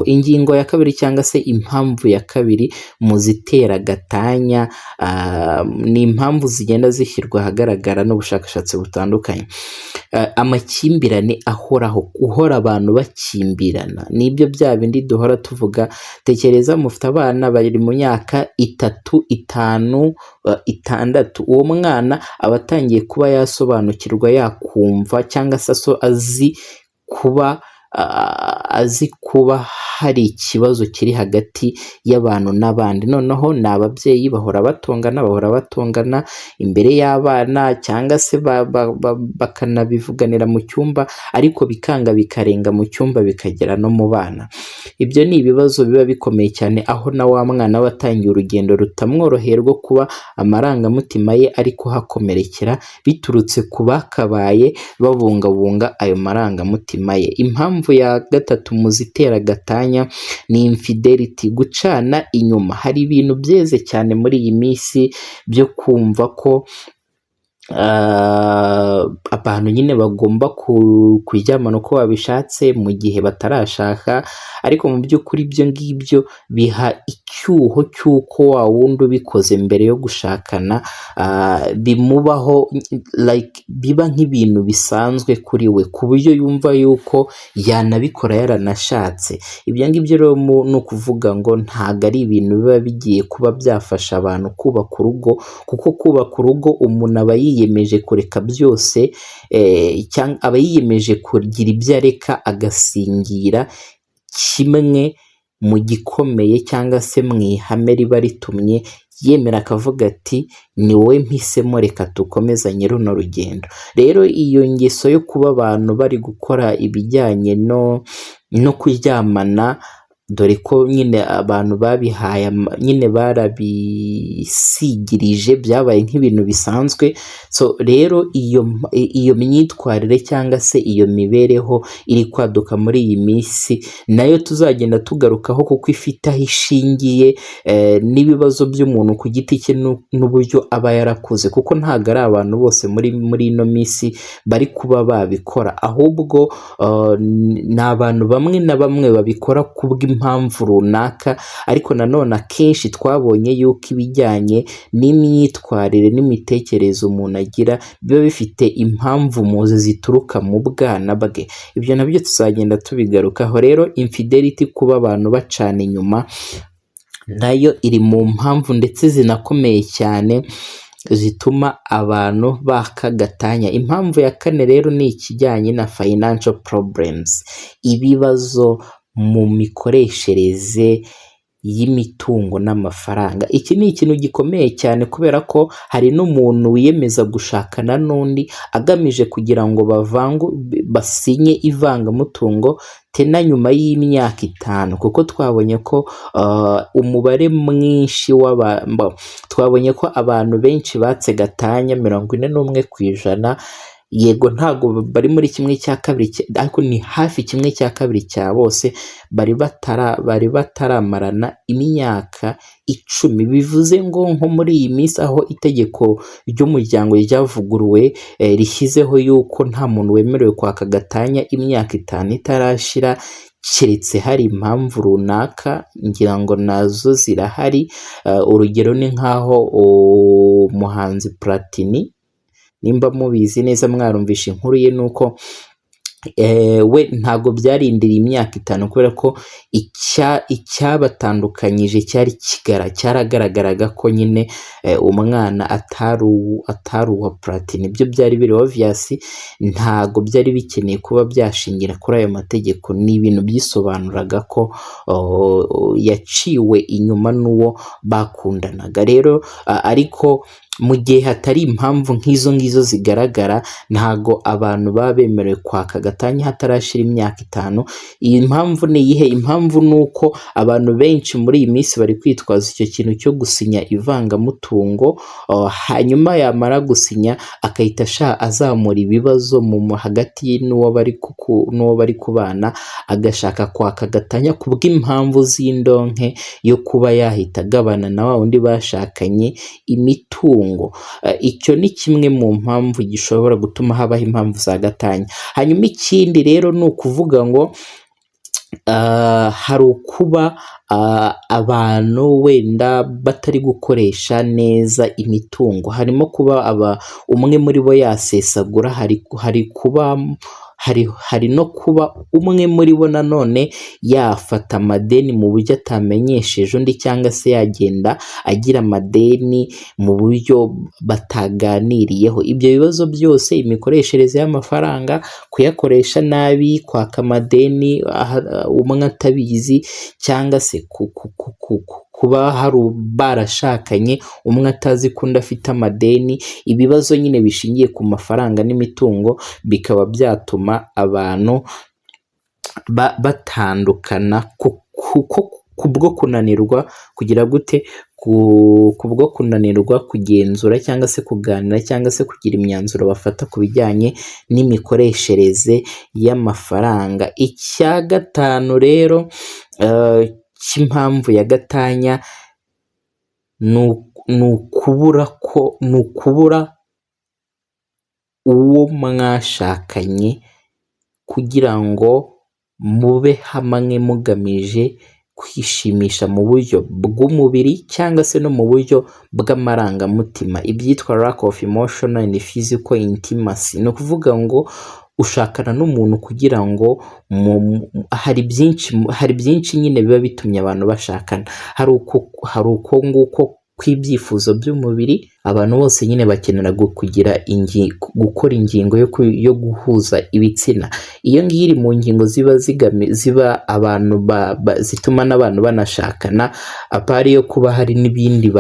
ingingo ya kabiri cyangwa se impamvu ya kabiri mu zitera gatanya, ni impamvu zigenda zishyirwa ahagaragara n'ubushakashatsi butandukanye. Amakimbirane ahoraho, uhora abantu bakimbirana, nibyo bya bindi duhora tuvuga. Tekereza mufite abana bari mu myaka 3, 5, 6, uwo mwana aba atangiye kuba yasobanukirwa, yakumva cyangwa se azi kuba hari ikibazo kiri hagati y'abantu n'abandi. Noneho ni ababyeyi bahora batongana imbere y'abana, cyangwa se bakanabivuganira mu cyumba, ariko bikanga bikarenga mu cyumba bikagera no mu bana. Ibyo ni ibibazo biba bikomeye cyane, aho na wa mwana aba atangiye urugendo rutamworoheye rwo kuba amarangamutima ye ari kuhakomerekera, biturutse ku bakabaye babungabunga ayo marangamutima ye. Impamvu ya gatatu mu zitera gatanya ni infidelity, gucana inyuma. Hari ibintu byeze cyane muri iyi minsi byo kumva ko abantu nyine bagomba kuryamana uko babishatse mu gihe batarashaka, ariko mu by'ukuri ibyo ngibyo biha icyuho cy'uko wa wundi ubikoze mbere yo gushakana bimubaho, biba nk'ibintu bisanzwe kuri we, ku buryo yumva yuko yanabikora yaranashatse. Ibyo ngibyo rero ni ukuvuga ngo ntabwo ari ibintu biba bigiye kuba byafasha abantu kubaka urugo, kuko kubaka urugo umuntu aba yiyemeje kureka byose, cyangwa aba yiyemeje kugira ibyo areka agasingira kimwe mu gikomeye cyangwa se mu ihame riba ritumye yemera, akavuga ati ni wowe mpisemo, reka dukomezanye runo rugendo. Rero iyo ngeso yo kuba abantu bari gukora ibijyanye no kuryamana, dore ko nyine abantu babihaye nyine barabisigirije, byabaye nk'ibintu bisanzwe. So rero iyo myitwarire cyangwa se iyo mibereho iri kwaduka muri iyi minsi, nayo tuzagenda tugarukaho, kuko ifite aho ishingiye n'ibibazo by'umuntu ku giti cye n'uburyo aba yarakuze, kuko ntabwo ari abantu bose muri ino minsi bari kuba babikora, ahubwo ni abantu bamwe na bamwe babikora kubw'impamvu runaka. Ariko nanone akenshi twabonye yuko ibijyanye n'imyitwarire n'imitekerereze umuntu agira biba bifite impamvu muzi zituruka mu bwana bwe. Ibyo nabyo tuzagenda tubigarukaho. Rero infidelity, kuba abantu bacana inyuma, nayo iri mu mpamvu ndetse zinakomeye cyane zituma abantu bakagatanya. Impamvu ya kane rero ni ikijyanye na financial problems, ibibazo mu mikoreshereze y'imitungo n'amafaranga. Iki ni ikintu gikomeye cyane, kubera ko hari n'umuntu wiyemeza gushakana n'undi agamije kugira ngo basinye ivangamutungo tena nyuma y'imyaka 5, kuko twabonye ko umubare mwinshi twabonye ko abantu benshi batse gatanya 41%. Yego ntago bari muri 1/2, ariko ni hafi 1/2 cya bose bari bataramarana imyaka 10. Bivuze ngo nko muri iyi minsi, aho itegeko ry'umuryango ryavuguruwe, rishyizeho yuko nta muntu wemerewe kwaka gatanya imyaka 5 itarashira, keretse hari impamvu runaka, ngira ngo nazo zirahari. Urugero ni nk'aho umuhanzi Platini, nimba mubizi neza mwarumvisha inkuru ye, nuko we ntago byarindiriye imyaka 5, kubera ko icyabatandukanyije cyaragaragaraga ko nyine umwana atari uwa Platini. Ibyo byari biri obvious, ntago byari bikeneye kuba byashingira kuri ayo mategeko. Ni ibintu byisobanuraga ko yaciwe inyuma n'uwo bakundanaga. Rero ariko mu gihe hatari impamvu nk'izo ngizo zigaragara, ntago abantu baba bemerewe kwaka gatanya hatarashira imyaka 5. Iyi mpamvu ni iyihe? Impamvu ni uko abantu benshi muri iyi minsi bari kwitwaza icyo kintu cyo gusinya ivangamutungo, hanyuma yamara gusinya akahita azamura ibibazo hagati n'uwo bari kubana, agashaka kwaka gatanya kubw'impamvu z'indonke yo kuba yahita agabana na wa wundi bashakanye imitungo. Icyo ni kimwe mu mpamvu gishobora gutuma habaho impamvu za gatanya. Hanyuma ikindi rero ni ukuvuga ngo hari ukuba abantu wenda batari gukoresha neza imitungo, harimo kuba umwe muri bo yasesagura, hari no kuba umwe muri bo nanone yafata amadeni mu buryo atamenyesheje undi, cyangwa se yagenda agira amadeni mu buryo bataganiriyeho. Ibyo bibazo byose, imikoreshereze y'amafaranga, kuyakoresha nabi, kwaka amadeni umwe atabizi, cyangwa se kuba barashakanye umwe atazi ko undi afite amadeni, ibibazo nyine bishingiye ku mafaranga n'imitungo bikaba byatuma abantu batandukana kubwo kunanirwa kugira gute, kubwo kunanirwa kugenzura cyangwa se kuganira cyangwa se kugira imyanzuro bafata ku bijyanye n'imikoreshereze y'amafaranga. Icya gatanu rero cy'impamvu ya gatanya ni ukubura uwo mwashakanye kugira ngo mube hamwe mugamije kwishimisha mu buryo bw'umubiri cyangwa se no mu buryo bw'amarangamutima, ibyitwa lack of emotional and physical intimacy. Ni ukuvuga ngo ushakana n'umuntu kugira ngo hari byinshi nyine biba bitumye abantu bashakana. Hari uko nguko kw'ibyifuzo by'umubiri, abantu bose nyine bakenera gukora ingingo yo guhuza ibitsina. Iyo ngiyo iri mu ngingo ziba abantu zituma n'abantu banashakana, apari yo kuba hari n'ibindi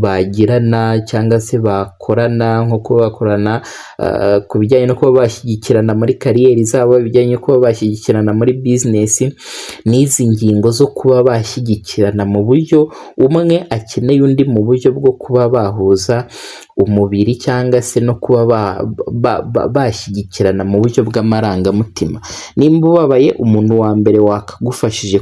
bagirana cyangwa se bakorana, nko kuba bakorana ku bijyanye no kuba bashyigikirana muri kariyeri zabo, ibijyanye no kuba bashyigikirana muri bizinesi, n'izi ngingo zo kuba bashyigikirana mu buryo umwe akeneye undi, mu buryo bwo kuba bahuza umubiri cyangwa se no kuba bashyigikirana mu buryo bw'amarangamutima. Nimba ubabaye, umuntu wa mbere wakagufashije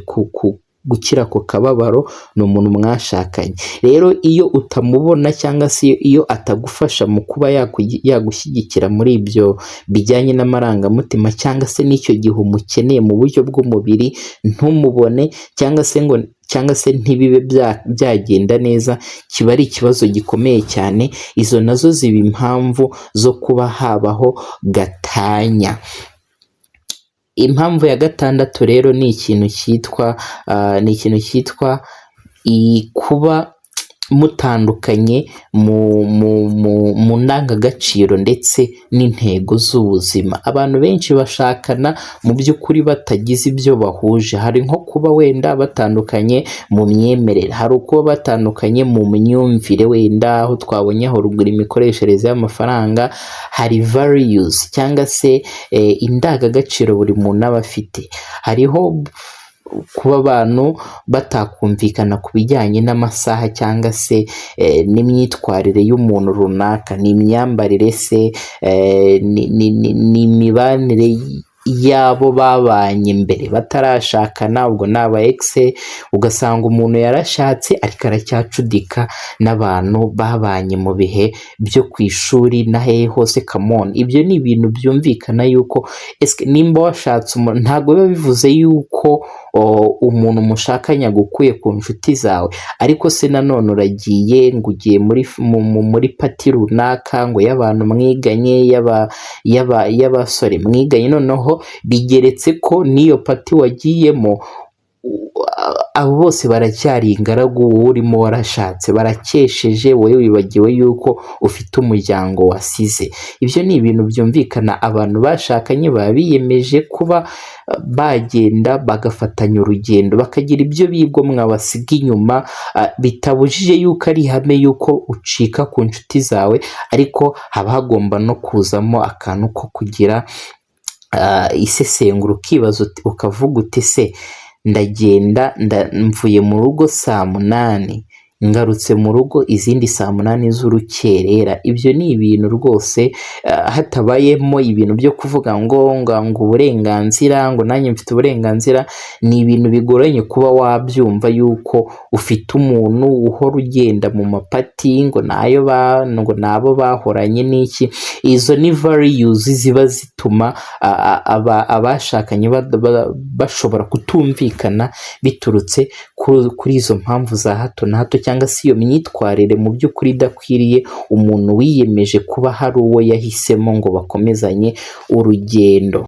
gukira ako kababaro ni umuntu mwashakanye. Rero iyo utamubona cyangwa se iyo atagufasha mu kuba yagushyigikira muri ibyo bijyanye n'amarangamutima, cyangwa se n'icyo gihe umukeneye mu buryo bw'umubiri ntumubone, cyangwa se ntibibe byagenda neza, kiba ari ikibazo gikomeye cyane. Izo nazo ziba impamvu zo kuba habaho gatanya. Impamvu ya gatandatu rero ni ikintu cyitwa kuba mutandukanye mu ndangagaciro ndetse n'intego z'ubuzima. Abantu benshi bashakana mu by'ukuri batagize ibyo bahuje. Hari nko kuba wenda batandukanye mu myemerere, hari ukuba batandukanye mu myumvire, wenda aho twabonye aho ruguru imikoreshereze y'amafaranga, hari values cyangwa se indangagaciro buri muntu aba afite. Hariho kuba abantu batakumvikana ku bijyanye n'amasaha cyangwa se n'imyitwarire y'umuntu runaka, n'imyambarire se, n'imibanire y'abo babanye mbere batarashakana, ubwo ni aba ex. Ugasanga umuntu yarashatse ariko aracyacudika n'abantu babanye mu bihe byo ku ishuri na hehe hose. Kamon, ibyo ni ibintu byumvikana yuko nimba washatse umuntu, ntabwo biba bivuze yuko umuntu mushakanye agukuye ku nshuti zawe, ariko se nanone uragiye ngo ugiye muri pati runaka ngo y'abantu mwiganye, y'abasore mwiganye, noneho bigeretse ko n'iyo pati wagiyemo abo bose baracyari ingaragu, wowe urimo warashatse, barakesheje, wowe wibagiwe yuko ufite umuryango wasize. Ibyo ni ibintu byumvikana. Abantu bashakanye baba biyemeje kuba bagenda bagafatanya urugendo, bakagira ibyo bigomwa basiga inyuma, bitabujije yuko ari ihame yuko ucika ku nshuti zawe, ariko haba hagomba no kuzamo akantu ko kugira isesengura, ukibaza ukavuga uti se ndagenda mvuye mu rugo saa 8, ngarutse mu rugo izindi saa 8 z'urukerera. Ibyo ni ibintu rwose hatabayemo ibintu byo kuvuga ngo uburenganzira, ngo nanjye mfite uburenganzira, ni ibintu bigoranye kuba wabyumva yuko ufite umuntu uhora ugenda mu mapati ngo nabo bahoranye n'iki. Izo ni values ziba zituma abashakanye bashobora kutumvikana biturutse kuri izo mpamvu za hato na hato, cyangwa se iyo myitwarire mu by'ukuri idakwiriye umuntu wiyemeje kuba hari uwo yahisemo ngo bakomezanye urugendo.